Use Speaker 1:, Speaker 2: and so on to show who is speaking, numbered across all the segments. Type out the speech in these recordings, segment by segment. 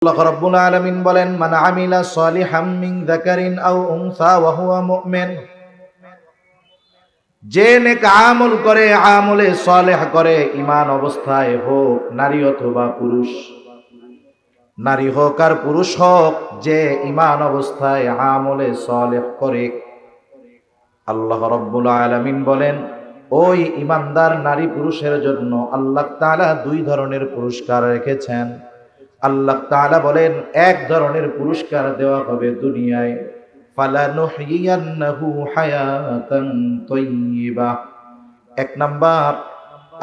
Speaker 1: আল্লাহ রাব্বুল আলামিন বলেন, মান আমিলা সালিহাম মিন যাকারিন আও উনসা ওয়া হুয়া মুমিন, যে নেক আমল করে, আমলে সালেহ করে, ঈমান অবস্থায় হোক নারী অথবা পুরুষ, নারী হোক আর পুরুষ হোক, যে ঈমান অবস্থায় আমলে সালেহ করে, আল্লাহ রাব্বুল আলামিন বলেন ওই ঈমানদার নারী পুরুষের জন্য আল্লাহ তাআলা দুই ধরনের পুরস্কার রেখেছেন। আল্লাহ তাআলা বলেন, এক ধরনের পুরস্কার দেওয়া হবে দুনিয়ায়, ফালানুহইয়ান্নাহু হায়াতান তাইয়্যিবা। এক নাম্বার,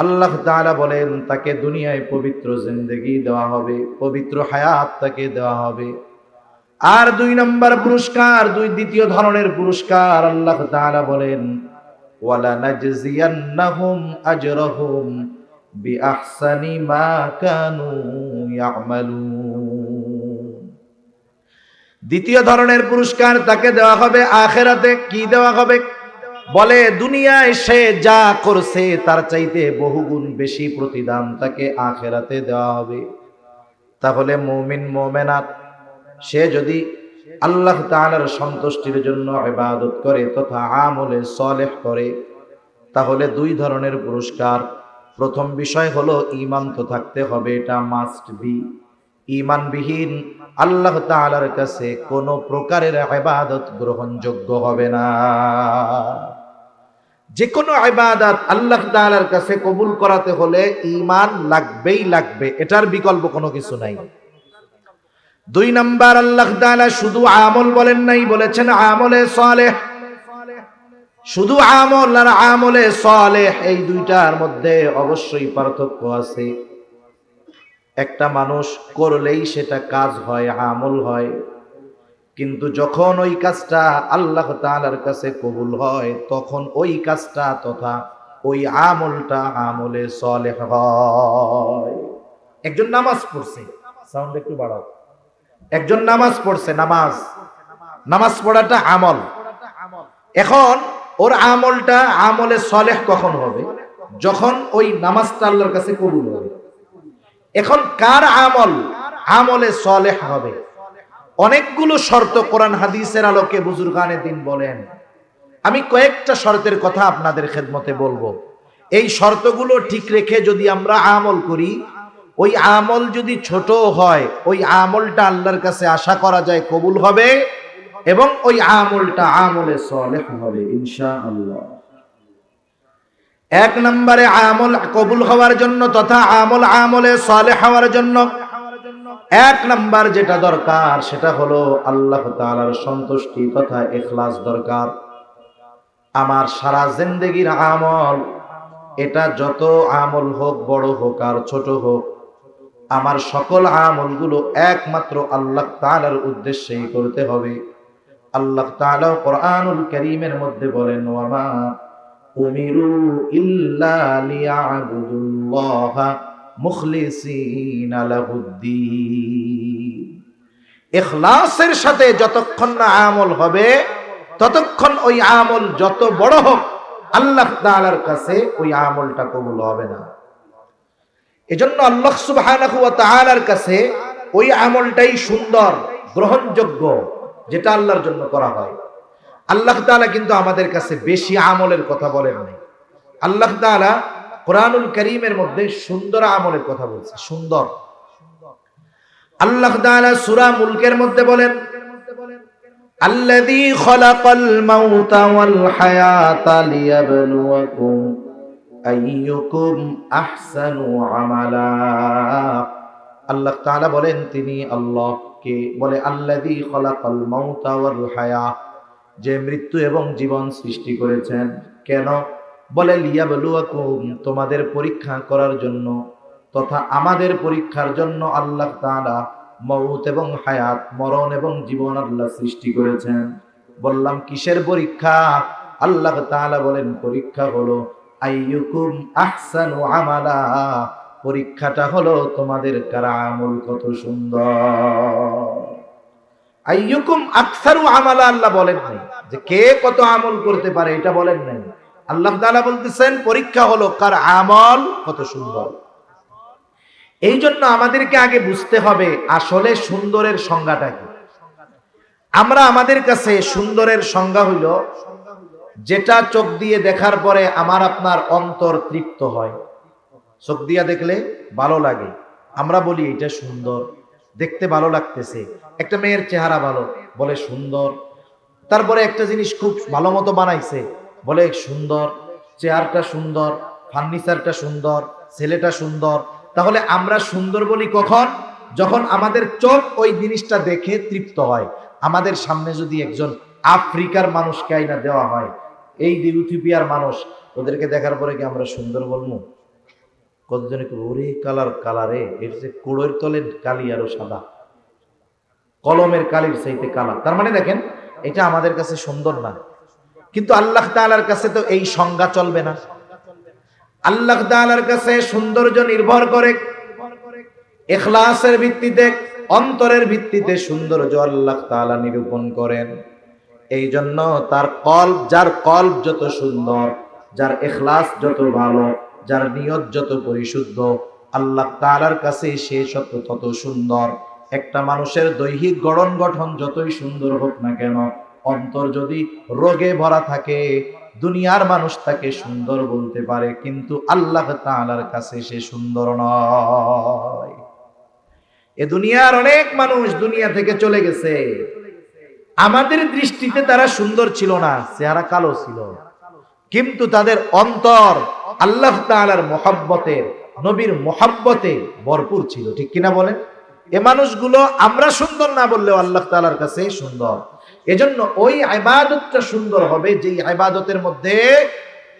Speaker 1: আল্লাহ তাআলা বলেন তাকে দুনিয়ায় পবিত্র জিন্দেগি দেওয়া হবে, পবিত্র হায়াত তাকে দেওয়া হবে। আর দুই নাম্বার পুরস্কার, দ্বিতীয় ধরনের পুরস্কার, আল্লাহ তাআলা বলেন ওয়ালা নাজজিয়ান্নাহুম আজরাহুম বিআহসানি মা কানু ইয়ামালুন। দ্বিতীয় ধরনের পুরস্কার তাকে দেওয়া হবে আখিরাতে। কি দেওয়া হবে? বলে দুনিয়ায় সে যা করছে তার চাইতে বহুগুণ বেশি প্রতিদান তাকে আখিরাতে দেওয়া হবে। তাহলে মুমিন মুমিনাত সে যদি আল্লাহ তাআলার সন্তুষ্টির জন্য ইবাদত করে তথা আমলে সালেহ করে, তাহলে দুই ধরনের পুরস্কার। প্রথম বিষয় হলো ঈমান তো থাকতে হবে, এটা মাস্ট বি। ঈমানবিহীন আল্লাহ তাআলার কাছে কোনো প্রকারের ইবাদত গ্রহণযোগ্য হবে না। যে কোনো ইবাদত আল্লাহ তাআলার কাছে কবুল করাতে হলে ঈমান লাগবেই লাগবে, এটার বিকল্প কোনো কিছু নাই। দুই নাম্বার, আল্লাহ তাআলা শুধু আমল বলেন নাই, বলেছেন আমলে সালেহ। শুধু আমল আর আমলে সালেহ এই দুইটার মধ্যে অবশ্যই পার্থক্য আছে। একটা মানুষ করলেই সেটা কাজ হয়, আমল হয়, কিন্তু যখন ওই কাজটা আল্লাহ তাআলার কাছে কবুল হয় তখন ওই কাজটা তথা ওই আমলটা আমলে সালেহ হয়। একজন নামাজ পড়ছে, সাউন্ড একটু বাড়াও। একজন নামাজ পড়ছে, নামাজ পড়াটা আমল। এখন ওর আমলটা আমলে সালেহ কখন হবে? যখন ওই নামাজটা আল্লাহর কাছে কবুল হবে। এখন কার আমল আমলে সালেহ হবে? অনেকগুলো শর্ত কোরআন হাদিসের আলোকে বুজুর্গানে দিন বলেন। আমি কয়েকটা শর্তের কথা আপনাদের খেদমতে বলবো। এই শর্তগুলো ঠিক রেখে যদি আমরা আমল করি, ওই আমল যদি ছোট হয় ওই আমলটা আল্লাহর কাছে আশা করা যায় কবুল হবে, এবং ওই আমলটা আমলে সালেহ হবে ইনশাআল্লাহ। এক নম্বরে আমল কবুল হওয়ার জন্য তথা আমলে সালেহ হওয়ার জন্য এক নাম্বার যেটা দরকার সেটা হলো আল্লাহ তাআলার সন্তুষ্টি তথা ইখলাস দরকার। আমার সারা জিন্দেগির আমল, এটা যত আমল হোক, বড় হোক আর ছোট হোক, আমার সকল আমলগুলো একমাত্র আল্লাহ তাআলার উদ্দেশ্যেই করতে হবে। আল্লাহ তাআলা কোরআনুল কারীমের মধ্যে বলেন, ওয়ামা উমিরু ইল্লা লিয়াবুদুল্লাহা মুখলিসিনা লাহুদ্দীন। ইখলাসের সাথে যতক্ষণ না আমল হবে ততক্ষণ ওই আমল যত বড় হোক আল্লাহ তাআলার কাছে ওই আমলটা কবুল হবে না। এজন্য আল্লাহ সুবহানাহু ওয়া তাআলার কাছে ওই আমলটাই সুন্দর, গ্রহণযোগ্য, যেটা আল্লাহর জন্য করা হয়। আল্লাহ তাআলা কিন্তু আমাদের কাছে বেশি আমলের কথা বলেন নাই। আল্লাহ তাআলা কোরআনুল কারীমের মধ্যে সুন্দর আমলের কথা বলছে, সুন্দর। আল্লাহ তাআলা সূরা মুলকের মধ্যে বলেন, আল্লাযী খালাকাল মাউতা ওয়াল হায়াতা লিয়াবলুয়াকুম আইয়ুকুম আহসানু আমালা। আল্লাহ তাআলা বলেন তিনি আল্লাহ। কে বলে? আল্লাযী খালাকাল মাউতা ওয়াল হায়া, যে মৃত্যু এবং জীবন সৃষ্টি করেছেন। কেন? বলে লিয়াবলুয়াকুম, তোমাদের পরীক্ষা করার জন্য তথা আমাদের পরীক্ষার জন্য আল্লাহ তাআলা মউত এবং হায়াত, মরণ এবং জীবন আল্লাহ সৃষ্টি করেছেন। বললাম কিসের পরীক্ষা? আল্লাহ তাআলা বলেন পরীক্ষা হলো আইয়ুকুম আহসানু আমালা, পরীক্ষাটা হলো তোমাদের কারা আমল কত সুন্দর। আইয়ুকুম আকসারু আমালা আল্লাহ বলেন নাই যে কে কত আমল করতে পারে, এটা বলেন নাই। আল্লাহ তাআলা বলতেছেন পরীক্ষা হলো কার আমল কত সুন্দর। এই জন্য আমাদেরকে আগে বুঝতে হবে আসলে সুন্দরের সংজ্ঞাটা কি। আমরা আমাদের কাছে সুন্দরের সংজ্ঞা হইল যেটা চোখ দিয়ে দেখার পরে আমার আপনার অন্তর তৃপ্ত হয়, চোখ দিয়া দেখলে ভালো লাগে, আমরা বলি এটা সুন্দর, দেখতে ভালো লাগতেছে। একটা মেয়ের চেহারা ভালো, বলে সুন্দর। তারপরে একটা জিনিস খুব ভালো মতো বানাইছে, বলে সুন্দর, চেয়ারটা সুন্দর, ফার্নিচারটা সুন্দর, ছেলেটা সুন্দর। তাহলে আমরা সুন্দর বলি কখন? যখন আমাদের চোখ ওই জিনিসটা দেখে তৃপ্ত হয়। আমাদের সামনে যদি একজন আফ্রিকার মানুষকে আইনা দেওয়া হয়, এই ইথিওপিয়ার মানুষ, ওদেরকে দেখার পরে কি আমরা সুন্দর বলবো? কতজনে ওরে কালার কালারে, এর যে কোড়ের তলের কালি আরো সাদা, কলমের কালির চাইতে কালা। তার মানে দেখেন এটা আমাদের কাছে সুন্দর না, কিন্তু আল্লাহ তাআলার কাছে তো এই সংজ্ঞা চলবে না। আল্লাহ তাআলার কাছে সৌন্দর্য নির্ভর করে ইখলাসের ভিত্তিতে, অন্তরের ভিত্তিতে সৌন্দর্য আল্লাহ তাআলা নিরূপণ করেন। এই জন্য তার কলব, যার কলব যত সুন্দর, যার ইখলাস যত ভালো, যার নিয়ত যত পরিশুদ্ধ, আল্লাহ তাআলার কাছে সে তত সুন্দর। একটা মানুষের দৈহিক গঠন যতই সুন্দর হোক না কেন, অন্তর যদি রোগে ভরা থাকে, দুনিয়ার মানুষ তাকে সুন্দর বলতে পারে, কিন্তু আল্লাহ তাআলার কাছে সে সুন্দর নয়। এ দুনিয়ার অনেক মানুষ দুনিয়া থেকে চলে গেছে, আমাদের দৃষ্টিতে তারা সুন্দর ছিল না, চেহারা কালো ছিল, কিন্তু তাদের অন্তর আল্লাহ তাআলার মহব্বতে, নবীর মহব্বতে ভরপুর ছিল। ঠিক কিনা বলেন? এ মানুষগুলো আমরা সুন্দর না বললেও আল্লাহ তাআলার কাছে সুন্দর। এজন্য ওই ইবাদতটা সুন্দর হবে যেই ইবাদতের মধ্যে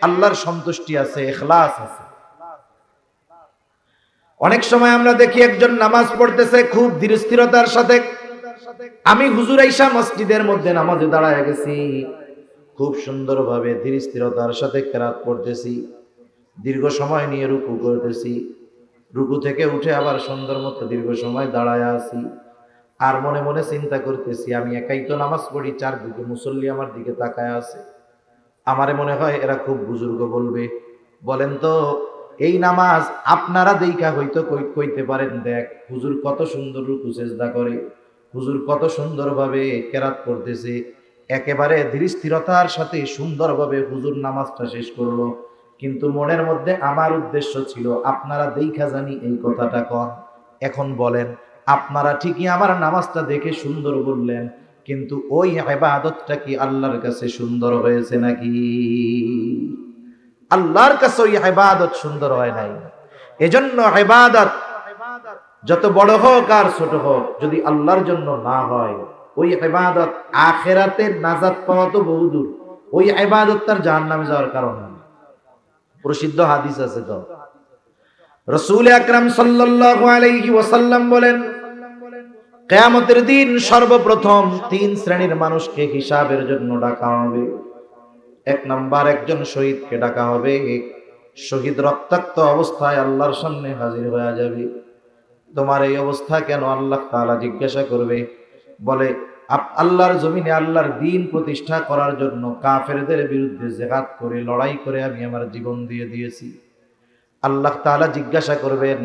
Speaker 1: আল্লাহর সন্তুষ্টি আছে, ইখলাস আছে। অনেক সময় আমরা দেখি একজন নামাজ পড়তেছে খুব ধীরস্থিরতার সাথে, আমি হুজুর আইসা মসজিদের মধ্যে নামাজে দাঁড়ায় গেছি, খুব সুন্দরভাবে ধীরস্থিরতার সাথে কেরাত পড়তেছি, দীর্ঘ সময় নিয়ে রুকু করতেছি, রুকু থেকে উঠে আবার সুন্দর মতো দীর্ঘ সময় দাঁড়ায় আছি, আর মনে মনে চিন্তা করতেছি আমি একাই তো নামাজ পড়ি, চারদিকে মুসল্লি আমার দিকে তাকায় আছে, আমারে মনে হয় এরা খুব বুজুর্গ বলবে। বলেন তো এই নামাজ আপনারা দেইখা হয়তো কইতে পারেন, দেখ হুজুর কত সুন্দর রুকু সেজদা করে, হুজুর কত সুন্দরভাবে কেরাত করতেছে, একেবারে ধীরস্থিরতার সাথে সুন্দরভাবে হুজুর নামাজটা শেষ করলো। কিন্তু মনের মধ্যে আমার উদ্দেশ্য ছিল আপনারা দেইখা জানি এই কথাটা কন। এখন বলেন আপনারা ঠিকই আমার নামাজটা দেখে সুন্দর বললেন, কিন্তু ওই ইবাদতটা কি আল্লাহর কাছে সুন্দর হয়েছে নাকি? আল্লাহর কাছে ওই ইবাদত সুন্দর হয় নাই। এজন্য ইবাদত যত বড় হোক আর ছোট হোক, যদি আল্লাহর জন্য না হয়, ওই ইবাদত আখিরাতের নাজাত পাওয়া তো বহুদূর, ওই ইবাদত তার জাহান্নামে যাওয়ার কারণ। প্রসিদ্ধ হাদিস আছে তো, রাসূল আকরাম সাল্লাল্লাহু আলাইহি ওয়াসাল্লাম বলেন, কিয়ামতের দিন সর্বপ্রথম তিন শ্রেণীর মানুষকে হিসাবের জন্য ডাকা হবে। এক নাম্বার, একজন শহীদকে ডাকা হবে। শহীদ রক্তাক্ত অবস্থায় আল্লাহর সামনে হাজির হয়ে যাবে। তোমার এই অবস্থা কেন? আল্লাহ তাআলা জিজ্ঞাসা করবে, বলে আল্লাহর জমিনে আল্লাহর দ্বীন প্রতিষ্ঠা করার জন্য কাফেরদের বিরুদ্ধে জিহাদ করে, লড়াই করে আমি আমার জীবন দিয়ে দিয়েছি। আল্লাহ তাআলা জিজ্ঞাসা করবেন,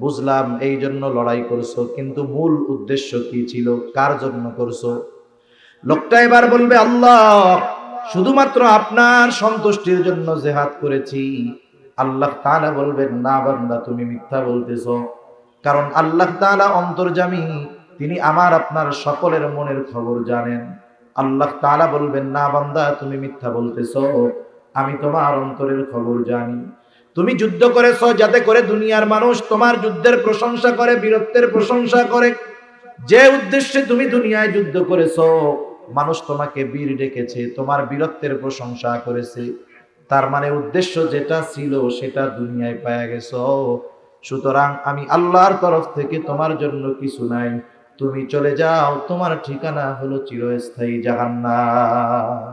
Speaker 1: বুঝলাম এই জন্য লড়াই করছো, কিন্তু মূল উদ্দেশ্য কি ছিল, কার জন্য করছো? লোকটা এবার বলবে, আল্লাহ শুধুমাত্র আপনার সন্তুষ্টির জন্য জিহাদ করেছি। আল্লাহ তাআলা বলবেন, না বান্দা তুমি মিথ্যা বলতেছো, কারণ আল্লাহ তাআলা অন্তর্যামী, তিনি আমার আপনার সকলের মনের খবর জানেন। আল্লাহ তাআলা বলবেন, না বান্দা তুমি মিথ্যা বলতেছো, আমি তোমার অন্তরের খবর জানি। তুমি যুদ্ধ করেছো যাতে করে দুনিয়ার মানুষ তোমার যুদ্ধের প্রশংসা করে, বীরত্বের প্রশংসা করে। যে উদ্দেশ্যে তুমি দুনিয়ায় যুদ্ধ করেছো, মানুষ তোমাকে বীর ডেকেছে, তোমার বীরত্বের প্রশংসা করেছে, তার মানে উদ্দেশ্য যেটা ছিল সেটা দুনিয়ায় পাওয়া গেছো। সুতরাং আমি আল্লাহর তরফ থেকে তোমার জন্য কিছু নাই, তুমি চলে যাও, তোমার ঠিকানা হলো চিরস্থায়ী জাহান্নাম।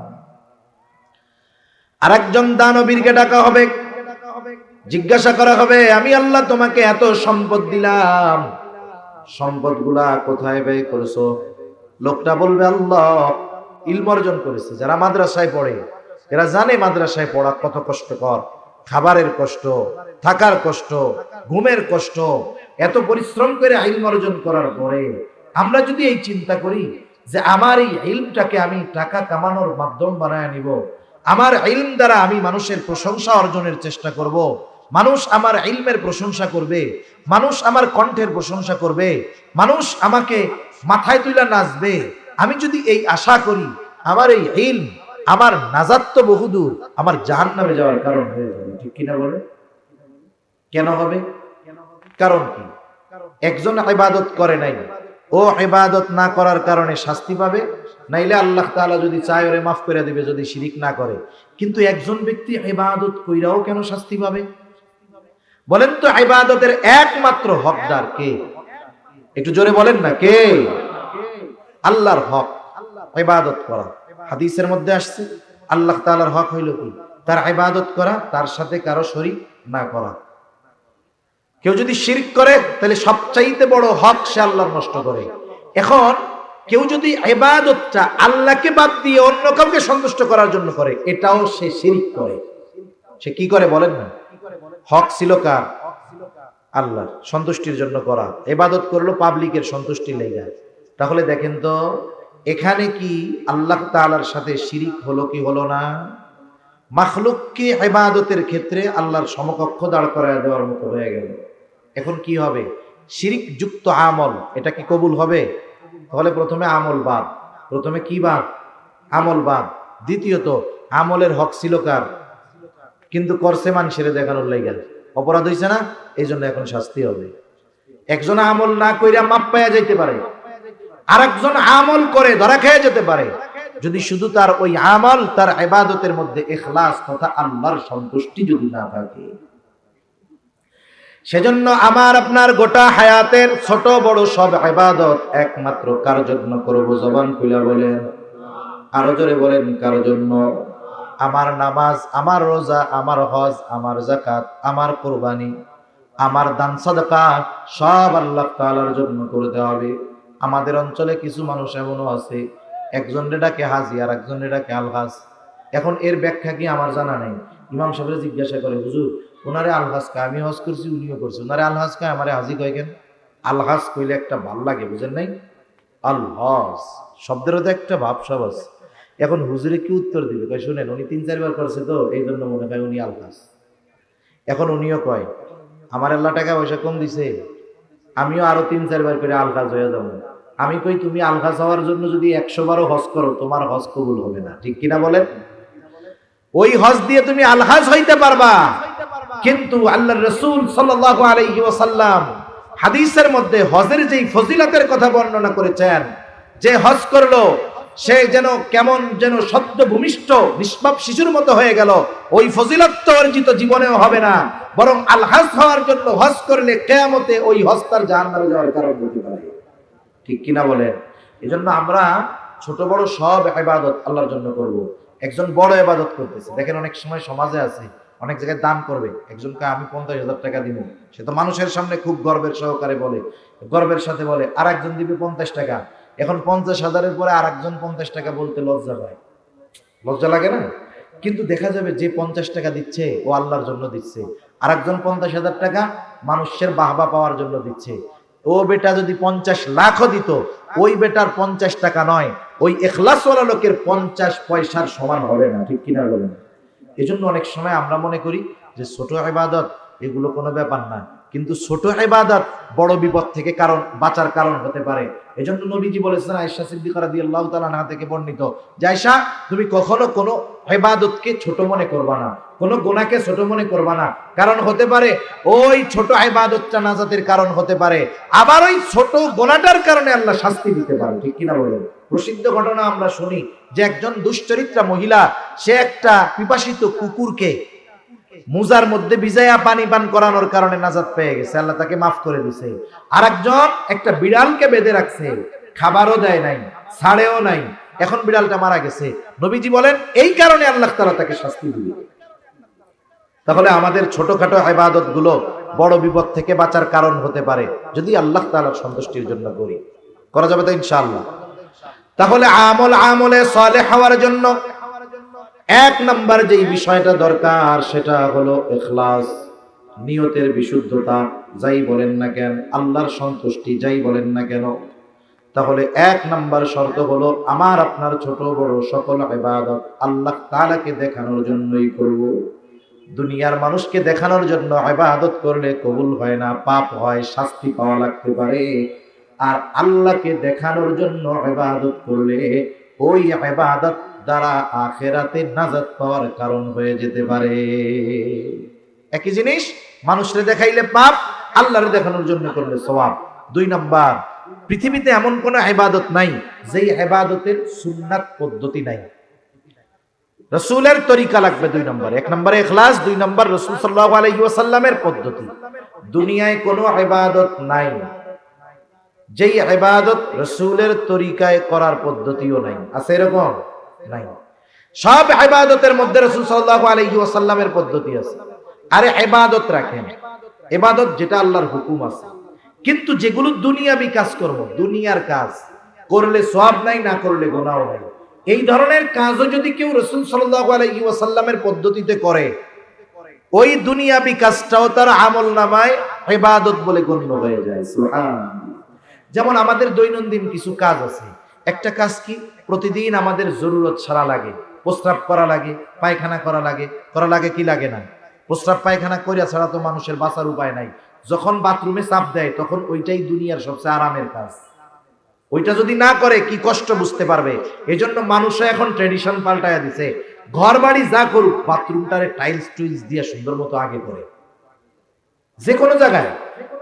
Speaker 1: আরেকজন দানবীরকে ডাকা হবে, জিজ্ঞাসা করা হবে, আমি আল্লাহ তোমাকে এত সম্পদ দিলাম, সম্পদগুলা কোথায় ব্যয় করেছো? লোকটা বলবে, আল্লাহ ইলম অর্জন করেছে। যারা মাদ্রাসায় পড়ে এরা জানে মাদ্রাসায় পড়া কত কষ্টকর, খাবারের কষ্ট, থাকার কষ্ট, ঘুমের কষ্ট, এত পরিশ্রম করে ইলম অর্জন করার পরে আমরা যদি এই চিন্তা করি যে আমার এই ইলমটাকে আমি টাকা কামানোর মাধ্যম বানায় নিব, আমার ইলম দ্বারা আমি মানুষের প্রশংসা অর্জনের চেষ্টা করব, মানুষ আমার ইলমের প্রশংসা করবে, মানুষ আমার কণ্ঠের প্রশংসা করবে, মানুষ আমাকে মাথায় তুলে নাচবে, আমি যদি এই আশা করি, আমার এই ইলম আমার নাজাত তো বহুদূর, আমার জাহান্নামে যাওয়ার কারণ হয়ে যাবে। ঠিক কিনা বলে? কেন হবে? কারণ কি? একজন ইবাদত করে নাই, ও ইবাদত না করার কারণে শাস্তি পাবে, নাইলে আল্লাহ তাআলা যদি চায় ওরে মাফ করে দিবে যদি শিরিক না করে। কিন্তু একজন ব্যক্তি ইবাদত কইরাও কেন শাস্তি পাবে? বলেন তো, ইবাদতের একমাত্র হকদার কে? একটু জোরে বলেন না, কে? আল্লাহর হক ইবাদত করা। হাদিসের মধ্যে আসছে আল্লাহ তাআলার হক হইল কি? তার ইবাদত করা, তার সাথে কারো শরীক না করা। কেউ যদি শিরক করে তাহলে সবচাইতে বড় হক সে আল্লাহর নষ্ট করে। এখন কেউ যদি ইবাদতটা আল্লাহকে বাদ দিয়ে অন্য কাউকে সন্তুষ্ট করার জন্য করে, এটাও সে শিরক করে। সে কি করে বলেন না? হক ছিল কার? আল্লাহর সন্তুষ্টির জন্য করা, ইবাদত করলো পাবলিকের সন্তুষ্টি লেগে। তাহলে দেখেন তো এখানে কি আল্লাহ তাআলার সাথে শিরক হলো কি হলো না? মাখলুককে ইবাদতের ক্ষেত্রে আল্লাহর সমকক্ষ দাঁড় করায় দেওয়ার মতো হয়ে গেল। এখন কি হবে? শিরিক যুক্ত আমল, এটা কি কবুল হবে? তাহলে প্রথমে আমল বাদ। প্রথমে কি বাদ? আমল বাদ। দ্বিতীয়ত আমলের হক ছিল কার? কিন্তু করছে মানুষের দেখানোর লাইগা, অপরাধ হইছে না, এই জন্য এখন শাস্তি হবে। একজন আমল না কইরা মাপ পাইয়া যাইতে পারে, আর একজন আমল করে ধরা খেয়ে যেতে পারে, যদি শুধু তার ওই আমল, তার ইবাদতের মধ্যে ইখলাস তথা আল্লাহর সন্তুষ্টি যদি না থাকে। সেজন্য আমার আপনার গোটা হায়াতের ছোট বড় সব ইবাদত একমাত্র কার জন্য করব? জবান খুলে বলেন, আরো জোরে বলেন, কার জন্য? আমার নামাজ, আমার রোজা, আমার হজ, আমার যাকাত, আমার কুরবানি, আমার দান সাদাকা সব আল্লাহ তাআলার জন্য করতে হবে। আমাদের অঞ্চলে কিছু মানুষ এমনও আছে, একজনে ডাকে হাজি আর একজনে ডাকে আলহাজ। এখন এর ব্যাখ্যা কি আমার জানা নেই। ইমাম সাহেব জিজ্ঞাসা করে, হুজুর ওনারে আলহাজ কয়, আমি হজ করছি, উনিও করছে, ওনারে আলহাজ কয়, আমারে হাজি কয় কেন? আলহাজ কইলে একটা ভাল লাগে, বুঝেন নাই? আলহাজ শব্দেরও তো একটা ভাবসাব আছে। এখন হুজুরে কি উত্তর দিবে? কয়, শুনেন উনি 3-4 বার করছে তো এই জন্য মনে হয় উনি আলহাজ। এখন উনিও কয়, আমার আল্লাহ টাকা পয়সা কম দিছে, আমিও আরো 3-4 বার করে আলহাজ হয়ে যাবো। আমি কই, তুমি আলহাজ হওয়ার জন্য যদি 100 বারও হজ করো, তোমার হজ কবুল হবে না। ঠিক কিনা বলেন? ওই হজ দিয়ে তুমি আলহাজ হইতে পারবা, কিন্তু আল্লাহর রাসূল সাল্লাল্লাহু আলাইহি ওয়াসাল্লাম হাদিসের মধ্যে হজের যেই ফজিলতের কথা বর্ণনা করেছেন, যে হজ করলো সে যেন কেমন যেন সদ্য ভূমিষ্ঠ নিষ্পাপ শিশুর মতো হয়ে গেল, ওই ফজিলত তো অর্জিত জীবনেও হবে না, বরং আলহাজ হওয়ার জন্য হজ করলে কিয়ামতে ওই হজ তার জাহান্নামে যাওয়ার কারণ হতে পারে। ঠিক কিনা বলেন? এজন্য আমরা ছোট বড় সব ইবাদত আল্লাহর জন্য করব। একজন বড় ইবাদত করতেছে, দেখেন অনেক সময় সমাজে আছে, অনেক জায়গায় দান করবে, একজনকে আমি 50,000 টাকা দিব, সে তো মানুষের সামনে খুব গর্বের সহকারে বলে, গর্বের সাথে বলে, আর একজন দিবে 50 টাকা। এখন 50,000-এর পরে আর একজন 50 টাকা বলতে লজ্জা পায়, লজ্জা লাগে না? কিন্তু দেখা যাবে যে 50 টাকা দিচ্ছে ও আল্লাহর জন্য দিচ্ছে, আর একজন 50,000 টাকা মানুষের বাহবা পাওয়ার জন্য দিচ্ছে। ও বেটা যদি 50 লাখও দিত, ওই বেটার 50 টাকা নয়, ওই ইখলাসওয়ালা লোকের 50 পয়সার সমান হবে না। ঠিক কিনা বলেন? এজন্য অনেক সময় আমরা মনে করি যে ছোট ইবাদত এগুলো কোনো ব্যাপার না, কিন্তু ছোট ইবাদত বড় বিপদ থেকে বাঁচার কারণ হতে পারে। এজন্য নবীজি বলেছেন, আয়েশা সিদ্দিকা রাদিয়াল্লাহু তাআলা আনহা থেকে বর্ণিত, যে আয়েশা, তুমি কখনো কোনো ইবাদতকে ছোট মনে করবা না, কোনো গুনাহকে ছোট মনে করবা না, কারণ হতে পারে ওই ছোট ইবাদতটা নাজাতের কারণ হতে পারে, আবার ওই ছোট গুনাহটার কারণে আল্লাহ শাস্তি দিতে পারে। ঠিক কিনা বলেন? প্রসিদ্ধ ঘটনা আমরা শুনি যে একজন দুশ্চরিত্রা মহিলা, সে একটা পিপাসিত কুকুরকে মুজার মধ্যে ভিজাইয়া পানি পান করানোর কারণে নাজাত পেয়ে গেছে, আল্লাহ তাকে মাফ করে দিয়েছে। আর একজন একটা বিড়ালকে বেঁধে রাখছে, খাবারও দেয় নাই, ছাড়েও নাই, এখন বিড়ালটা মারা গেছে। নবীজি বলেন এই কারণে আল্লাহ তাআলা তাকে শাস্তি দিবে। তাহলে আমাদের ছোটখাটো ইবাদত গুলো বড় বিপদ থেকে বাঁচার কারণ হতে পারে যদি আল্লাহ তাআলার সন্তুষ্টির জন্য করি। করা যাবে তো ইনশাআল্লাহ? তাহলে আমলে সালেহ হওয়ার জন্য এক নাম্বার যেই বিষয়টা দরকার সেটা হলো ইখলাস, নিয়তের বিশুদ্ধতা। যাই বলেন না কেন, আল্লাহর সন্তুষ্টি যাই বলেন না কেন, তাহলে 1 নাম্বার শর্ত হলো আমার আপনার ছোট বড় সকল ইবাদত আল্লাহ তাআলাকে দেখানোর জন্যই করব। দুনিয়ার মানুষকে দেখানোর জন্য ইবাদত করলে কবুল হয় না, পাপ হয়, শাস্তি পাওয়া লাগতে পারে। আর আল্লাহকে দেখানোর জন্য ইবাদত করলে ওই ইবাদত দ্বারা আখিরাতে নাজাত পাওয়ার কারণ হয়ে যেতে পারে। একই জিনিস, মানুষরে দেখাইলে পাপ, আল্লাহরে দেখানোর জন্য করলে সওয়াব। 2 নাম্বার, পৃথিবীতে এমন কোন ইবাদত নাই যেই ইবাদতের সুন্নাত পদ্ধতি নাই। রাসূলের তরিকা লাগবে 2 নম্বরে। 1 নম্বরে ইখলাস, 2 নম্বর রাসূল সাল্লাল্লাহু আলাইহি ওয়াসাল্লামের পদ্ধতি। দুনিয়ায় কোনো ইবাদত নাই যেই ইবাদত রাসূলের তরিকায় করার পদ্ধতিও নাই। আছে এরকম? নাই। সব ইবাদতের মধ্যে রাসূল সাল্লাল্লাহু আলাইহি ওয়াসাল্লামের পদ্ধতি আছে। আরে ইবাদত রাখেন, ইবাদত যেটা আল্লাহর হুকুম আছে, কিন্তু যেগুলো দুনিয়াবি কাজ করব, দুনিয়ার কাজ করলে সওয়াব নাই, না করলে গুনাহ নাই, এই ধরনের কাজও যদি কেউ রাসূল সাল্লাল্লাহু আলাইহি ওয়াসাল্লামের পদ্ধতিতে করে, ওই দুনিয়াবি কাজটাও তার আমলনামায় ইবাদত বলে গণ্য হয়ে যায়। সুবহানাল্লাহ। যেমন আমাদের দৈনন্দিন কিছু কাজ আছে। একটা কাজ কি, প্রতিদিন আমাদের জরুরত ছাড়া লাগে, প্রস্রাব করা লাগে, পায়খানা করা লাগে কি লাগে না? প্রস্রাব পায়খানা করিয়া ছাড়া তো মানুষের বাঁচার উপায় নাই। যখন বাথরুমে চাপ দেয় তখন ওইটাই দুনিয়ার সবচেয়ে আরামের কাজ। ওইটা যদি না করে কি কষ্ট বুঝতে পারবে। এজন্য মানুষে এখন ট্রেডিশন পাল্টায়া দিছে, ঘর বাড়ি যা করুক বাথরুমটারে টাইলস টুইলস দিয়ে সুন্দর মতো আগে করে, যে কোনো জায়গায়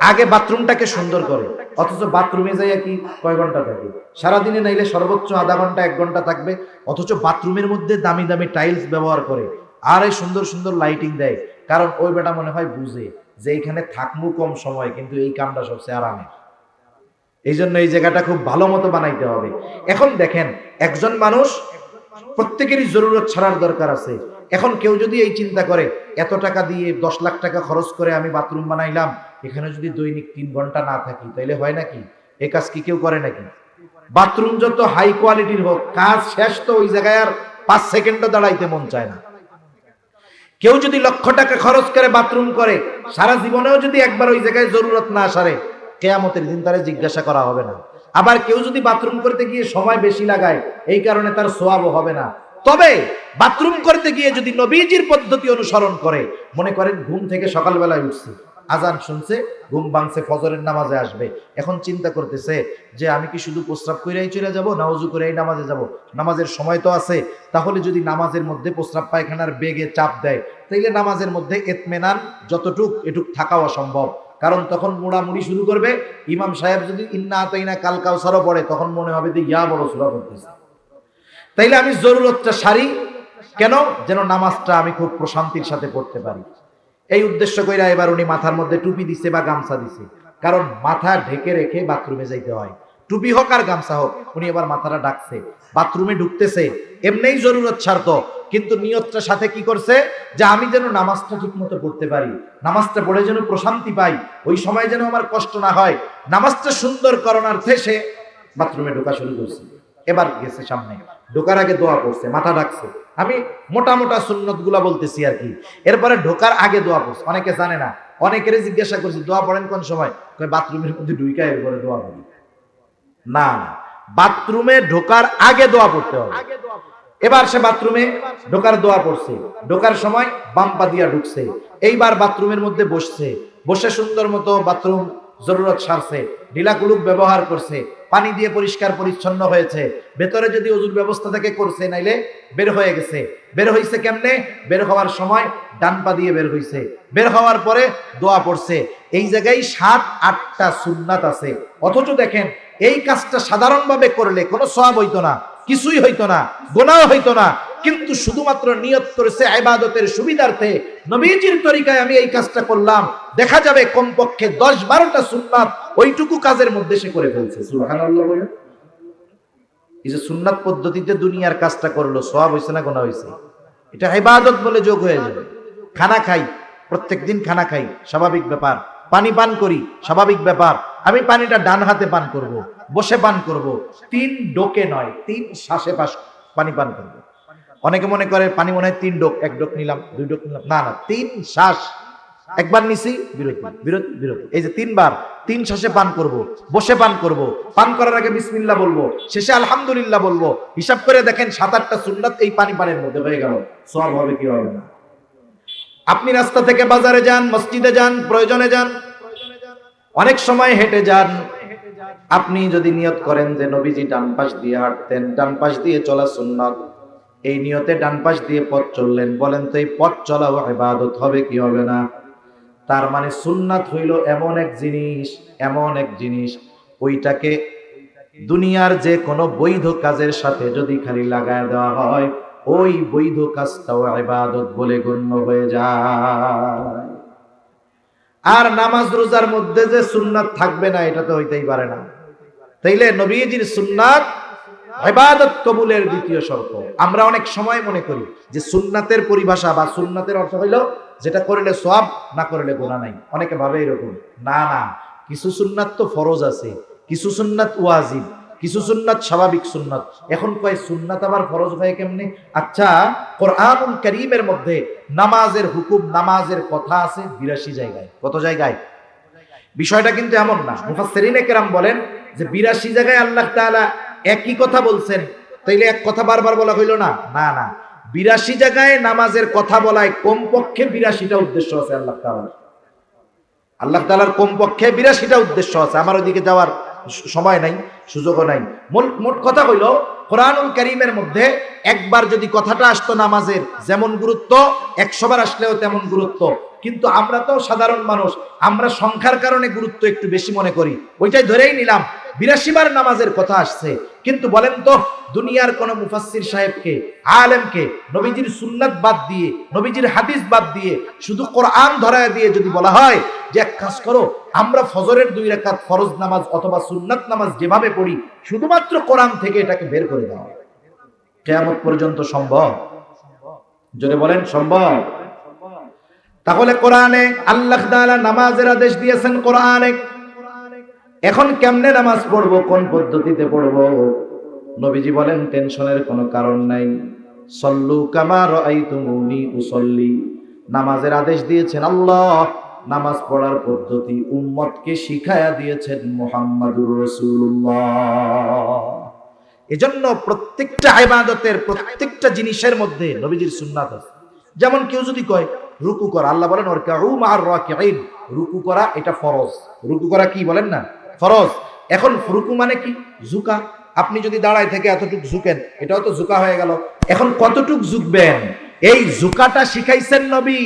Speaker 1: আগে বাথরুমটাকে সুন্দর করে। অথচ বাথরুমে যাইয়া কি কয় ঘন্টা থাকে? সারাদিনে নাইলে সর্বোচ্চ আধা ঘন্টা 1 ঘন্টা থাকবে। অথচ বাথরুমের মধ্যে দামি দামি টাইলস ব্যবহার করে, আর এই সুন্দর সুন্দর লাইটিং দেয়। কারণ ওই বেটা মনে হয় বুঝে যে এইখানে থাকমু কম সময়, কিন্তু এই কামটা সবচেয়ে আরামের। এই জন্য এই জায়গাটা খুব ভালো মতো বানাইতে হবে। এখন দেখেন, একজন মানুষ প্রত্যেকেরই জরুরত ছাড়ার দরকার আছে। এখন কেউ যদি এই চিন্তা করে এত টাকা দিয়ে 10 লাখ টাকা খরচ করে আমি বাথরুম বানাইলাম, এখানে যদি দৈনিক 3 ঘন্টা না থাকি তাইলে হয় নাকি? এই কাজ কি কেউ করে নাকি? বাথরুম যত হাই কোয়ালিটির হোক, কাজ শেষ তো ওই জায়গায় আর 5 সেকেন্ডও দাঁড়াইতে মন চায় না। কেউ যদি লক্ষ টাকা খরচ করে বাথরুম করে, সারা জীবনেও যদি একবার ওই জায়গায় জরুরত না সারে, কিয়ামতের দিন তারে জিজ্ঞাসা করা হবে না। আবার কেউ যদি বাথরুম করতে গিয়ে সময় বেশি লাগায়, এই কারণে তার সওয়াবও হবে না। তবে বাথরুম করতে গিয়ে যদি নবীজির পদ্ধতি অনুসরণ করে, মনে করেন ঘুম থেকে সকালবেলায় উঠছে, আজান শুনছে, ঘুম ভাঙছে, ফজরের নামাজে আসবে, এখন চিন্তা করতেছে যে আমি কি শুধু প্রস্রাব কইরাই চলে যাব, না ওযু করেই নামাজে যাব? নামাজের সময় তো আছে। তাহলে যদি নামাজের মধ্যে প্রস্রাব পায়খানার বেগে চাপ দেয়, তাইলে নামাজের মধ্যে ইতমিনান যতটুক এটুক থাকাও অসম্ভব। কারণ তখন মোড়ামুড়ি শুরু করবে। ইমাম সাহেব যদি ইন্না আতাইনা কাল কাউসারও পড়ে, তখন মনে হবে যে ইয়া বড় সূরা পড়তেছে। তাইলে আমি জরুরতটা সারি কেন? যেন নামাজটা আমি খুব প্রশান্তির সাথে পড়তে পারি। এই উদ্দেশ্য কইরা এবার উনি মাথার মধ্যে টুপি দিছে বা গামছা দিছে, কারণ মাথা ঢেকে রেখে বাথরুমে যাইতে হয়। টুপি হোক আর গামছা হোক, উনি এবার মাথাটা ডাকছে, বাথরুমে ঢুকতেছে, এমনিই জরুরত ছাড়তো, কিন্তু নিয়তটা সাথে কি করছে, যে আমি যেন নামাজটা ঠিক মতো পড়তে পারি, নামাজটা পড়ে যেন প্রশান্তি পাই, ওই সময় যেন আমার কষ্ট না হয়, নামাজটা সুন্দর করণার্থে সে বাথরুমে ঢোকা শুরু করছে। এবার গেছে সামনে, ঢোকার আগে দোয়া পড়ছে, মাথা ডাকছে। আমি মোটা মোটা সুন্নত গুলা বলতেছি আর কি। এরপরে ঢোকার আগে দোয়া পড়ছে। অনেকে জানে না, অনেকের জিজ্ঞাসা করছি দোয়া পড়েন কোন সময়, বাথরুমের মধ্যে ঢুইকা এরপরে দোয়া পড়ি। না, বাথরুমে ঢোকার আগে দোয়া পড়তে হবে। এবার সে বাথরুমে ঢোকার দোয়া পড়ছে, ঢোকার সময় বাম পা দিয়া ঢুকছে। এইবার বাথরুমের মধ্যে বসছে, বসে সুন্দর মতো বাথরুম জরুরত সারছে, ঢিলা কুলুক ব্যবহার করছে, পানি দিয়ে পরিষ্কার পরিচ্ছন্ন হয়েছে, ভেতরে যদি ওযুর ব্যবস্থা থেকে করছে, নাইলে বের হয়ে গেছে। বের হইছে কেমনে? বের হওয়ার সময় ডান পা দিয়ে বের হইছে, বের হওয়ার পরে দোয়া পড়ছে। এই জায়গায় 7-8টা সুন্নাত আছে। অথচ দেখেন, এই কাজটা সাধারণভাবে করলে কোনো সওয়াব হইতো না, কিছুই হইতো না, গুনাহ হইতো না, কিন্তু শুধুমাত্র নিয়ত করেছে ইবাদতের সুবিধার্থে, নবীজির তরিকায় আমি এই কাজটা করলাম, দেখা যাবে কমপক্ষে 10-12টা সুন্নাত ওইটুকু কাজের মধ্যে সে করে ফেলছে। সুবহানাল্লাহ বলে। এই যে সুন্নাত পদ্ধতিতে দুনিয়ার কাজটা করলো, সওয়াব হইছে না গুনাহ হইছে? এটা ইবাদত বলে যোগ হয়ে যাবে। খানা খাই, প্রত্যেকদিন খানা খাই, স্বাভাবিক ব্যাপার। পানি পান করি, স্বাভাবিক ব্যাপার। আমি পানিটা ডান হাতে পান করব, বসে পান করব, 3 ডোকে নয়, 3 শ্বাসে পানি পান করব। অনেকে মনে করে পানি মনে হয় 3 ডোক, 1 ডোক নিলাম, 2 ডোক নিলাম। না না, 3 শ্বাস একবার নিছি, বিরতি বিরতি বিরতি, এই যে তিনবার, তিন শ্বাসে পান করব, বসে পান করব, পান করার আগে বিসমিল্লাহ বলবো, শেষে আলহামদুলিল্লাহ বলবো। হিসাব করে দেখেন 7-8টা সুন্নাত এই পানির মধ্যে হয়ে গেল। সওয়াব হবে কি হবে না? আপনি রাস্তা থেকে বাজারে যান, মসজিদে যান, প্রয়োজনে যান, অনেক সময় হেঁটে যান, আপনি যদি নিয়ত করেন যে নবীজি ডান পাশ দিয়ে হাঁটতেন, ডান পাশ দিয়ে চলা সুন্নাত, এই নিয়তে ডান পাশ দিয়ে পথ চললেন, বলেন তো এই পথ চলাও ইবাদত হবে কি হবে না? তার মানে সুন্নাত হইল এমন এক জিনিস, এমন এক জিনিস, ওইটাকে দুনিয়ার যে কোনো বৈধ কাজের সাথে যদি খালি লাগায় দেওয়া হয়, ওই বৈধ কাজটাও ইবাদত বলে গণ্য হয়ে যায়। আর নামাজ রোজার মধ্যে যে সুন্নাত থাকবে না, এটা তো হইতেই পারে না। তাইলে নবীজির সুন্নাত ইবাদত কবুলের দ্বিতীয় শর্ত। আমরা অনেক সময় মনে করি যে সুন্নাতের পরিভাষা বা সুন্নাতের অর্থ হইল যেটা করলে সওয়াব, না করলে গুনাহ নাই। অনেকে ভাবে এরকম, না না, কিছু সুন্নাত তো ফরজ আছে, কিছু সুন্নাত ওয়াজিব, কিছু সুন্নাত স্বাভাবিক সুন্নাত। এখন কয় সুন্নাত আবার ফরজ হয় কেমনে? আচ্ছা, কোরআনুল কারীমের মধ্যে নামাজের হুকুম, নামাজের কথা আছে 82 জায়গায়। কত জায়গায়? বিষয়টা কিন্তু এমন না। মুফাসসিরিনে কেরাম বলেন যে 82 জায়গায় আল্লাহ তাআলা একই কথা বলছেন, তাইলে এক কথা বারবার বলা হইল না? না না, 82 জায়গায় নামাজের কথা বলায় কমপক্ষে 82টা উদ্দেশ্য আছে আল্লাহ তাআলার। আল্লাহ তাআলার কমপক্ষে 82টা উদ্দেশ্য আছে। আমার ওইদিকে যাওয়ার সময় নাই, সুযোগও নাই। মোট কথা হইল, কোরআনুল কারীমের মধ্যে একবার যদি কথাটা আসতো নামাজের, যেমন গুরুত্ব, 100 বার আসলেও তেমন গুরুত্ব। কিন্তু আমরা তো সাধারণ মানুষ, আমরা সংখ্যার কারণে গুরুত্ব একটু বেশি মনে করি, ওইটাই ধরেই নিলাম 82 বার নামাজের কথা আসছে। কিন্তু বলেন তো, দুনিয়ার কোন মুফাসসির সাহেবকে, আলেমকে নবীজির সুন্নাত বাদ দিয়ে, নবীজির হাদিস বাদ দিয়ে, শুধু কোরআন ধরায় দিয়ে যদি বলা হয় যে এক কাজ করো, আমরা ফজরের 2 রাকাত ফরজ নামাজ অথবা সুন্নাত নামাজ যেভাবে পড়ি, শুধুমাত্র কোরআন থেকে এটাকে বের করে দাও, কিয়ামত পর্যন্ত সম্ভব? জোরে বলেন, সম্ভব? তাহলে কোরআনে আল্লাহ তাআলা নামাজের আদেশ দিয়েছেন কোরআনে। এখন কেমনে নামাজ পড়বো, কোন পদ্ধতিতে পড়বো? নবীজি বলেন টেনশনের কোনো কারণ নাই। সল্লু কামা রাআইতুমুনি উসাল্লি। নামাজের আদেশ দিয়েছেন আল্লাহ, নামাজ পড়ার পদ্ধতি উম্মতকে শিখায়া দিয়েছেন মুহাম্মাদুর রাসূলুল্লাহ। এজন্য প্রত্যেকটা ইবাদতের, প্রত্যেকটা জিনিসের মধ্যে নবীজির সুন্নাত আছে। যেমন কেউ যদি কয় রুকু করা, আল্লাহ বলেন ওয়ারকাউ মা'আর রাকিঈন, রুকু করা এটা ফরজ। রুকু করা কি বলেন না? ফরজ। এখন রুকু মানে কি? ঝুঁকা। আপনি যদি দাঁড়ায় থেকে এতটুক ঝুঁকেন, এটাও তো ঝুঁকা হয়ে গেল। এখন কতটুক ঝুঁকবেন, এই ঝুঁকাটা শিখাইছেন নবী।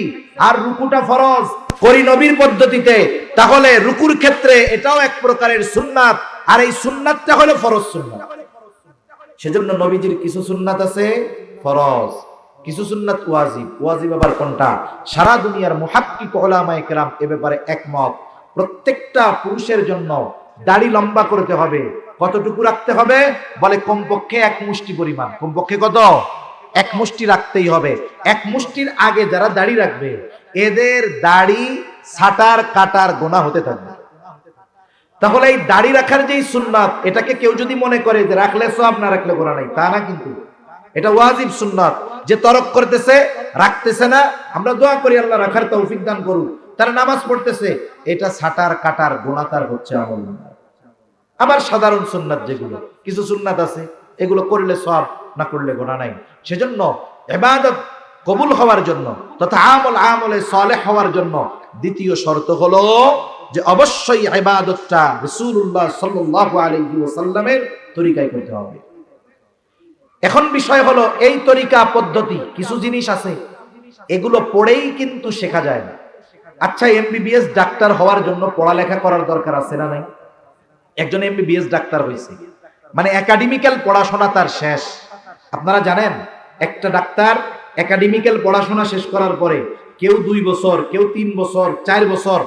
Speaker 1: আর রুকুটা ফরজ করি নবীর পদ্ধতিতে, তাহলে রুকুর ক্ষেত্রে এটাও এক প্রকারের সুন্নাত, আর এই সুন্নাতটা হলো ফরজ সুন্নাত। সেজন্য নবীজির কিছু সুন্নাত আছে ফরজ, কিছু সুন্নাত ওয়াজিব। ওয়াজিব আবার কোনটা? সারা দুনিয়ার মুহাক্কিক উলামায়ে কেরাম এ ব্যাপারে একমত। প্রত্যেকটা পুরুষের জন্য দাড়ি লম্বা করতে হবে। কতটুকু রাখতে হবে? বলে কমপক্ষে 1 মুষ্টি পরিমাণ। কমপক্ষে কত? 1 মুষ্টি রাখতেই হবে। 1 মুষ্টির আগে যারা দাড়ি রাখবে, এদের দাড়ি ছাটার কাটার গুনাহ হতে থাকবে। তাহলে এই দাড়ি রাখার যেই সুন্নাত, এটাকে কেউ যদি মনে করে যে রাখলে সওয়াব, না রাখলে গুনাহ নাই, তা না। কিন্তু এটা ওয়াজিব সুন্নাত। যে তরক করতেছে, রাখতেছে না, আমরা দোয়া করি আল্লাহ রাখার তৌফিক দান করুক। তারা নামাজ পড়তেছে, এটা ছাটার কাটার গুনাহ তার হচ্ছে আমল। আবার সাধারণ সুন্নাত যেগুলো, কিছু সুন্নাত আছে এগুলো করলে সওয়াব, না করলে গুনাহ নাই। সেজন্য ইবাদত কবুল হওয়ার জন্য তথা আমলে সালেহ হওয়ার জন্য দ্বিতীয় শর্ত হলো যে অবশ্যই ইবাদতটা রাসূলুল্লাহ সাল্লাল্লাহু আলাইহি ওয়াসাল্লামের তরিকায় করতে হবে। এখন বিষয় হলো এই তরিকা পদ্ধতি, কিছু জিনিস আছে এগুলো পড়েই কিন্তু শেখা যায় না। আচ্ছা, এমবিবিএস ডাক্তার হওয়ার জন্য পড়ালেখা করার দরকার আছে না নাই? একজন এমবিবিএস ডাক্তার হয়েছে মানে একাডেমিক্যাল পড়াশোনা তার শেষ। আপনারা জানেন, একটা ডাক্তার একাডেমিক্যাল পড়াশোনা শেষ করার পরে কেউ 2 বছর, কেউ 3 বছর, 4 বছর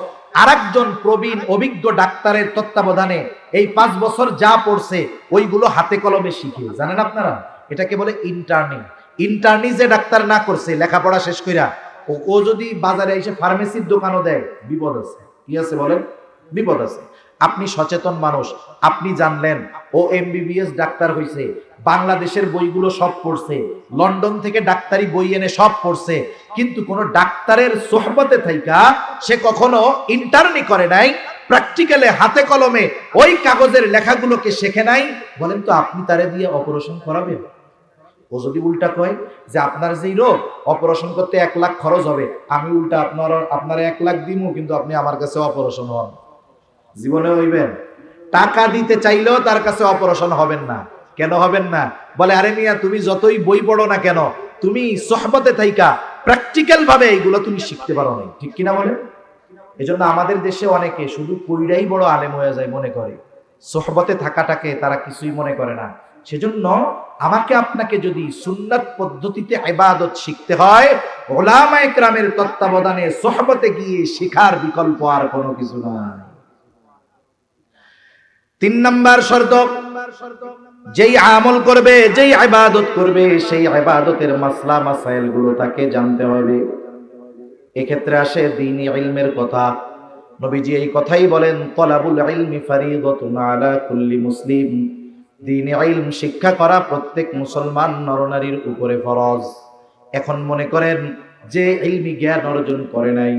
Speaker 1: আরেকজন প্রবীণ অভিজ্ঞ ডাক্তারের তত্ত্বাবধানে এই 5 বছর যা পড়ছে ওইগুলো হাতে কলমে শিখে। জানেন আপনারা, এটাকে বলে ইন্টার্নি। ইন্টার্নি যে ডাক্তার না করছে লেখাপড়া শেষ কইরা, ও যদি বাজারে এসে ফার্মেসির দোকানও দেয়, বিপদ আছে। কি আছে বলেন? বিপদ আছে। আপনি সচেতন মানুষ, আপনি জানলেন ও এমবিবিএস ডাক্তার হইছে, বাংলাদেশের বইগুলো সব পড়ছে, লন্ডন থেকে ডাক্তারি বই এনে সব পড়ছে, কিন্তু কোন ডাক্তারের সোহবতে থাইকা সে কখনো ইন্টার্নি করে নাই, প্র্যাকটিক্যালে হাতে কলমে ওই কাগজের লেখাগুলোকে শেখে নাই। বলেন তো আপনি তারে দিয়ে অপারেশন করাবেন? ও যদি উল্টা কয় যে আপনার যেই রোগ অপারেশন করতে 1 লাখ খরচ হবে, আমি উল্টা আপনার 1 লাখ দিমু, কিন্তু আপনি আমার কাছে অপারেশন হন, জীবনে হইবেন? টাকা দিতে চাইলেও তার কাছে অপারেশন হবেন না। কেন হবেন না? বলে আরে মিয়া তুমি যতই বই পড়ো না কেন, তুমি সোহবতে থাইকা প্র্যাকটিক্যাল ভাবে এইগুলো তুমি শিখতে পারো না। ঠিক কিনা বলে? এজন্য আমাদের দেশে অনেকে শুধু পড়াই বড় আলেম হয়ে যায় মনে করে, সোহবতে থাকাটাকে তারা কিছুই মনে করে না। সেজন্য আমাকে আপনাকে যদি সুন্নাত পদ্ধতিতে ইবাদত শিখতে হয়, উলামায়ে কেরামের তত্ত্বাবধানে সোহবতে গিয়ে শেখার বিকল্প আর কোনো কিছু নাই। 3 নাম্বার শর্ত, যেই আমল করবে, যেই ইবাদত করবে, সেই ইবাদতের মাসলা মাসাইল গুলো তাকে জানতে হবে। এক্ষেত্রে আসে দ্বীনি ইলমের কথা। নবীজি এই কথাই বলেন, তালাবুল ইলমি ফারিদাতুন আলা কুল্লি মুসলিম। দ্বীনি ইলম শিক্ষা করা প্রত্যেক মুসলমান নরনারীর উপরে ফরজ। এখন মনে করেন যে ইলমি জ্ঞান অর্জন করে নাই,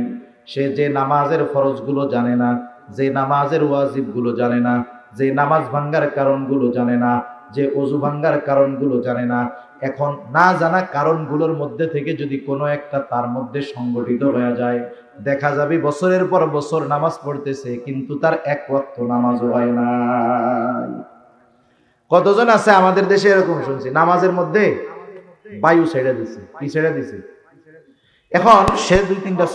Speaker 1: সে যে নামাজের ফরজগুলো জানে না, যে নামাজের ওয়াজিবগুলো জানে না, যে নামাজ ভাঙ্গার কারণগুলো জানে না, যে ওযু ভাঙ্গার কারণগুলো জানে না, এখন না জানা কারণগুলোর মধ্যে থেকে যদি কোনো একটা তার মধ্যে সংগঠিত হয়ে যায়, দেখা যাবে বছরের পর বছর নামাজ পড়তেছে কিন্তু তার 1 ওয়াক্ত নামাজও হয় না। কতজন আছে আমাদের দেশে এরকম শুনছি, নামাজের মধ্যে বায়ু ছেড়ে দিছে। কি ছেড়ে দিছে? এখন সে 2-3টা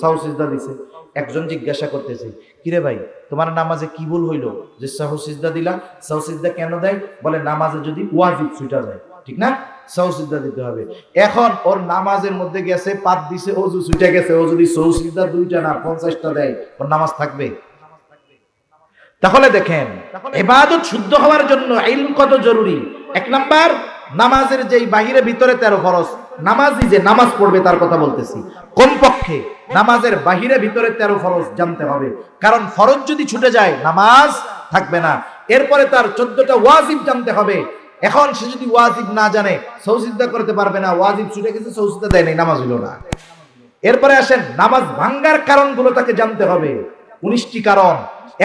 Speaker 1: সাউসিজদা দিছে। একজন জিজ্ঞাসা করতেছে, কিরে ভাই তোমার নামাজে কি ভুল হইলো যে সাউসিজদা দিলা? সাউসিজদা কেন দেয়? বলে নামাজে যদি ওয়াজিব ছুটা যায়, ঠিক না, সাউসিজদা দিতে হবে। এখন ওর নামাজের মধ্যে গেছে, পাত দিছে, ওযু ছুটে গেছে, ও যদি সাউসিজদা 2টা না 50টা দেয়, ওর নামাজ থাকবে? তাহলে দেখেন ইবাদত শুদ্ধ হওয়ার জন্য ইলম কত জরুরি। 1 নাম্বার, নামাজের যেই বাহিরে ভিতরে 13 ফরজ, নামাজি যে নামাজ পড়বে তার কথা বলতেছি, কমপক্ষে নামাজের বাহিরে ভিতরে 13 ফরজ জানতে হবে। কারণ ফরজ যদি ছুটে যায় নামাজ থাকবে না। এরপরে তার 14টা ওয়াজিব জানতে হবে। এখন সে যদি ওয়াজিব না জানে সাউসিজদা করতে পারবে না, ওয়াজিব ছুটে গেছে, সাউসিজদা দেয় নাই, নামাজ হলো না। এরপরে আসেন নামাজ ভাঙ্গার কারণগুলো তাকে জানতে হবে, 19টি কারণ।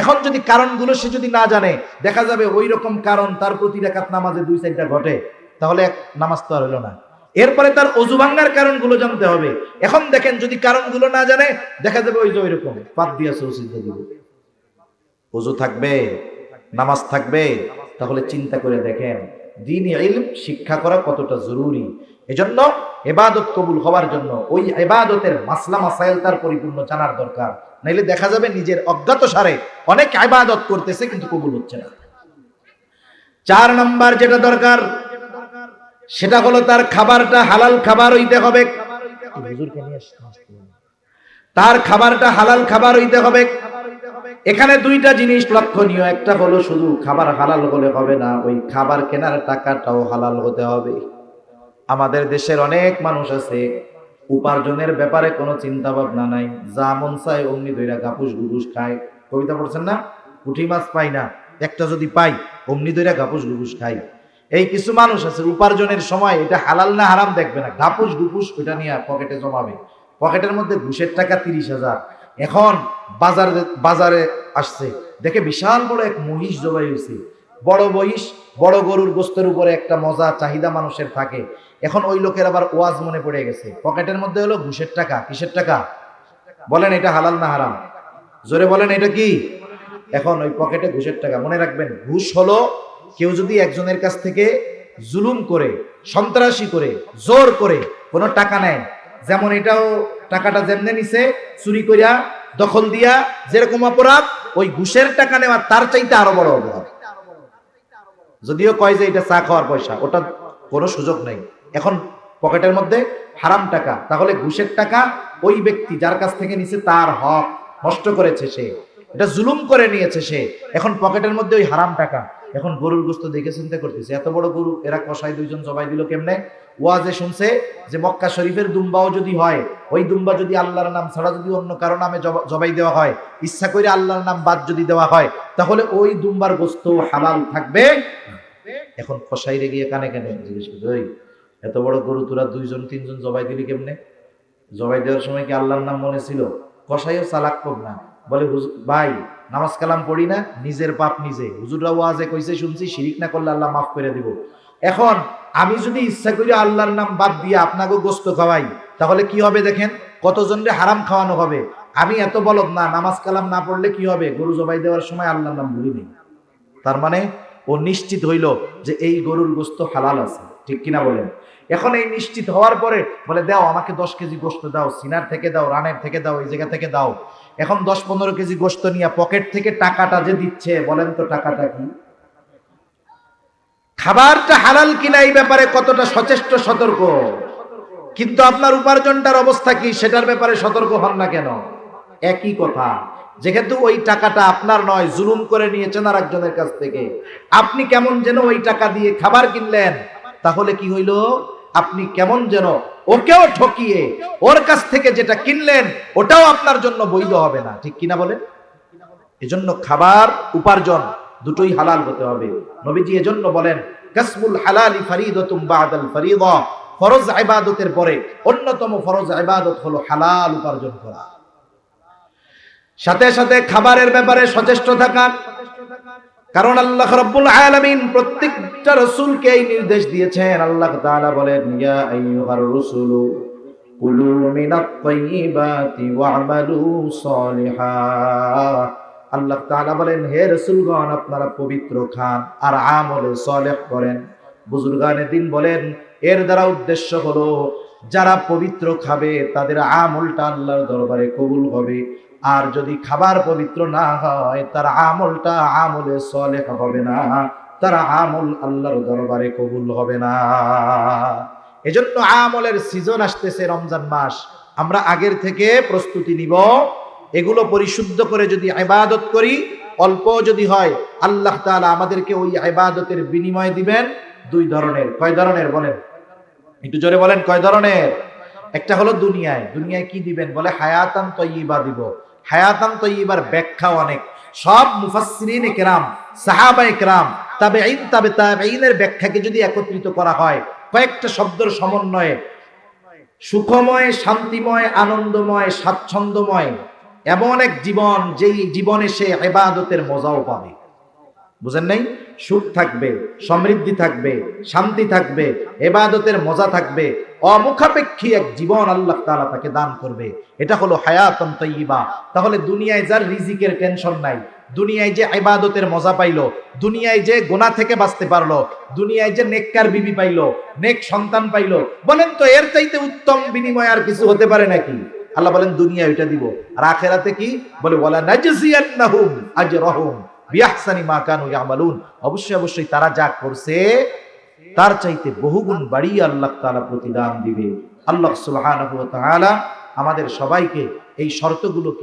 Speaker 1: এখন যদি কারণগুলো সে যদি না জানে, দেখা যাবে ওই রকম কারণ তার প্রতি রাকাত নামাজে 2-4টা ঘটে, তাহলে নামাজ তো আর হলো না। এরপরে তার ওযু ভাঙ্গার কারণগুলো জানতে হবে। এখন দেখেন যদি কারণগুলো না জানে, দেখা যাবে ওই যে ওই রকম পাত দিয়া সাউসিজদা দিব। ওযু থাকবে, নামাজ থাকবে। তাহলে চিন্তা করে দেখেন দ্বীনি ইলম শিক্ষা করা কতটা জরুরি। এজন্য ইবাদত কবুল হওয়ার জন্য ওই ইবাদতের মাসলা মাসাইল তার পরিপূর্ণ জানার দরকার। নাইলে দেখা যাবে নিজের অজ্ঞাতসারে অনেক ইবাদত করতেছে কিন্তু কবুল হচ্ছে না। 4 নাম্বার যেটা দরকার সেটা হলো তার খাবারটা হালাল খাবার হইতে হবে। তার খাবারটা হালাল খাবার হইতে হবে। এখানে 2টা জিনিস লক্ষণীয়। একটা হলো শুধু খাবার হালাল হলে হবে না, ওই খাবার কেনার টাকাটাও হালাল হতে হবে। আমাদের দেশের অনেক মানুষ আছে উপার্জনের ব্যাপারে কোনো চিন্তা ভাবনা নাই, যা মন চায় অমনি ধইরা গাপুস গুপুস খায়। কবিতা পড়ছেন না, পুঁটি মাছ পাই না, একটা যদি পাই অমনি ধইরা গাপুস গুপুস খাই। এই কিছু মানুষ আছে উপার্জনের সময় এটা হালাল না হারাম দেখবে না, গাপুস গুপুস ওইটা নিয়ে পকেটে জমাবে। পকেটের মধ্যে ঘুষের টাকা 30,000। এখন বাজারে আসছে, দেখে বিশাল বড় এক মহিষ জবাই হয়েছে। বড় মহিষ, বড় গরুর গোস্তের উপরে একটা মজা চাহিদা মানুষের থাকে। এখন ওই লোকের আবার ওয়াজ মনে পড়ে গেছে, পকেটের মধ্যে হলো ঘুষের টাকা। কিসের টাকা? বলেন এটা হালাল না হারাম? জোরে বলেন এটা কি? এখন ওই পকেটে ঘুষের টাকা। মনে রাখবেন ঘুষ হলো কেউ যদি একজনের কাছ থেকে জুলুম করে, সন্ত্রাসী করে, জোর করে কোনো টাকা নেয়, যেমন এটাও টাকাটা যেমনে নিছে চুরি করিয়া, দখল দিয়া, যেরকম অপরাধ, ওই ঘুষের টাকা নেওয়া তার চাইতে আরো বড় অপরাধ। যদিও কয় যে এটা চা খাওয়ার পয়সা, ওটা কোনো সুযোগ নেই। এখন পকেটের মধ্যে হারাম টাকা, তাহলে ঘুষের টাকা ওই ব্যক্তি যার কাছ থেকে নিছে তার হক নষ্ট করেছে, সে এটা জুলুম করে নিয়েছে সে। এখন পকেটের মধ্যে ওই হারাম টাকা। এখন গরুর গোস্ত দেখে চিন্তা করতেছে, এত বড় গরু এরা কষাই 2জন জবাই দিল কেমনে? ওয়াজে শুনছে যে মক্কা শরীফের দুম্বাও যদি হয়, ওই দুম্বা যদি আল্লাহর নাম ছাড়া যদি অন্য কারো নামে জবাই দেওয়া হয়, ইচ্ছা করে আল্লাহর নাম বাদ যদি দেওয়া হয়, তাহলে ওই দুম্বার গোস্ত হালাল থাকবে। এখন কসাইরে গিয়ে কানে কানে জিজ্ঞেস করছে, ওই এত বড় গরু তোরা 2-3 জন জবাই দিলি কেমনে? জবাই দেওয়ার সময় কি আল্লাহর নাম মনে ছিল? কসাইও চালাক কম না, বলে ভাই নামাজ কালাম পড়ি না, নিজের পাপ নিজে, হুজুররা ওয়াজে কইছে শুনছি, শিরিক না করলে আল্লাহ মাফ করে দিব। এখন আমি যদি ইচ্ছা করি আল্লাহর নাম বাদ দিয়ে আপনাকে গোস্ত খাওয়াই, তাহলে কি হবে দেখেন, কতজনরে হারাম খাওয়ানো হবে। আমি এত বলদ না, নামাজ কালাম না পড়লে কি হবে, গরু জবাই দেওয়ার সময় আল্লাহর নাম ভুলি নেই। তার মানে ও নিশ্চিত হইল যে এই গরুর গোস্ত হালাল আছে, ঠিক কিনা বলেন? এখন এই নিশ্চিত হওয়ার পরে বলে, দাও আমাকে 10 কেজি গোস্ত দাও, সিনার থেকে দাও, রানের থেকে দাও, এই জায়গা থেকে দাও। এখন 10-15 কেজি গোস্ত নিয়ে পকেট থেকে টাকাটা যে দিচ্ছে, বলেন তো টাকাটা কি? খাবারটা হালাল কিনা এই ব্যাপারে কতটা সচেষ্ট সতর্ক, কিন্তু আপনার উপার্জনটার অবস্থা কি সেটার ব্যাপারে সতর্ক হন না কেন? একই কথা, যেহেতু ওই টাকাটা আপনার নয়, জুলুম করে নিয়েছেন আর একজনের কাছ থেকে, আপনি কেমন যেন ওই টাকা দিয়ে খাবার কিনলেন, তাহলে কি হইল, আপনি কেমন যেন ওকেও ঠকিয়ে ওর কাছ থেকে যেটা কিনলেন ওটাও আপনার জন্য বৈধ হবে না, ঠিক কিনা বলেন? এজন্য খাবার উপার্জন দুটোই হালাল হতে হবে। নবীজি এজন্য বলেন, কাসবুল হালালি ফরিদাতুম বাদাল ফরিদা, ফরজ ইবাদতের পরে অন্যতম ফরজ ইবাদত হলো হালাল উপার্জন করা। সাথে সাথে খাবারের ব্যাপারে সচেষ্ট থাকা, কারণ আল্লাহ রাব্বুল আলামিন প্রত্যেকটা রাসূলকে এই নির্দেশ দিয়েছেন। আল্লাহ তাআলা বলেন, ইয়া আইয়ুহার রাসূলু কুলু মিনাত তাইয়্যিবাতি ওয়া'মালু সলিহা। আল্লাহ তাআলা বলেন, হে রাসূলগণ, আপনারা পবিত্র খান আর আমলে সালেহ করেন। বুজুর্গানে দিন বলেন, এর দ্বারা উদ্দেশ্য হলো যারা পবিত্র খাবে তাদের আমলটা আল্লাহর দরবারে কবুল হবে, আর যদি খাবার পবিত্র না হয় তার আমলটা আমলে সালেহ হবে না, তার আমল আল্লাহর দরবারে কবুল হবে না। এজন্য আমলের সিজন আসতেছে, রমজান মাস, আমরা আগের থেকে প্রস্তুতি নিব। এগুলো পরিশুদ্ধ করে যদি ইবাদত করি, অল্প যদি হয়, আল্লাহ তাআলা আমাদেরকে ওই ইবাদতের বিনিময় দিবেন 2 ধরনের। কয় ধরনের বলেন? একটু জোরে বলেন, কয় ধরনের? একটা হলো দুনিয়ায়। দুনিয়ায় কি দিবেন? বলে হায়াতান তয়্যিবা দিব। হায়াতান তয়্যিবার ব্যাখ্যা অনেক, সব মুফাসসিরিন কেরাম, সাহাবায়ে কেরাম, তাবেঈন, তাবে তাবেঈনের ব্যাখ্যাকে যদি একত্রিত করা হয় কয়েকটা শব্দের সমন্বয়ে, সুখময়, শান্তিময়, আনন্দময়, স্বাচ্ছন্দ্যময় এমন এক জীবন, যেই জীবনে সে ইবাদতের মজাও পাবে। বুঝেন নাই? সুখ থাকবে, সমৃদ্ধি থাকবে, শান্তি থাকবে, ইবাদতের মজা থাকবে, অমুখাপেক্ষী এক জীবন আল্লাহ তাআলা তাকে দান করবে। এটা হলো হায়াতুন তাইয়্যিবা। তাহলে দুনিয়ায় যার রিজিকের টেনশন নাই, দুনিয়ায় যে ইবাদতের মজা পাইলো, দুনিয়ায় যে গুনাহ থেকে বাঁচতে পারলো, দুনিয়ায় যে নেককার বিবি পাইলো, নেক সন্তান পাইলো, বলেন তো এর চাইতে উত্তম বিনিময় আর কিছু হতে পারে নাকি? আল্লাহ বলেন দুনিয়া ওইটা দিব, আর আখিরাতে কি বলে? ওয়ালা নাজজিয়ান্নাহুম আজরাহুম বিআহসানি মা কানু ইয়ামালুন। অবশ্যই অবশ্যই তারা যা করছে তার চাইতে বহুগুণ বাড়িয়ে আল্লাহ তাআলা প্রতিদান দিবে। আল্লাহ সুবহানাহু ওয়া তাআলা আমাদের সবাইকে এই শর্তগুলোকে